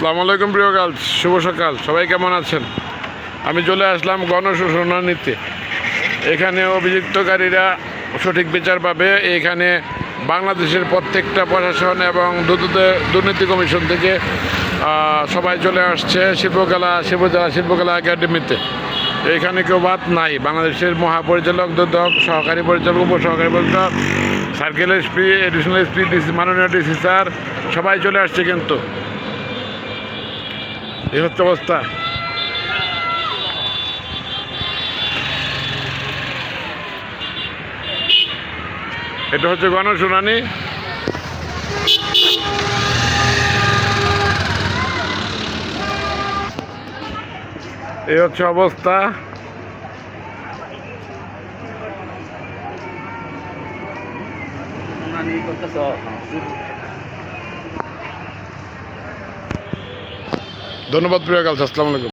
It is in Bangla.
আসসালামু আলাইকুম প্রিয় গার্লস, শুভ সকাল। সবাই কেমন আছেন? আমি চলে আসলাম গণশুনানিতে। এখানে অভিযুক্তকারীরা সঠিক বিচার পাবে। এখানে বাংলাদেশের প্রত্যেকটা প্রশাসন এবং দুর্নীতি কমিশন থেকে সবাই চলে আসছে শিল্পকলা একাডেমিতে। এখানে কেউ বাদ নাই। বাংলাদেশের মহাপরিচালক, দুদক, সহকারী পরিচালক, উপসহকারী পরিচালক, circle SP, additional SP, DC, মাননীয় ডিসি স্যার সবাই চলে আসছে। কিন্তু এই হচ্ছে অবস্থা। এটা হচ্ছে গণশুনানি। এই হচ্ছে অবস্থা। ধন্যবাদ প্রিয় গার্লস, আসসালামু আলাইকুম।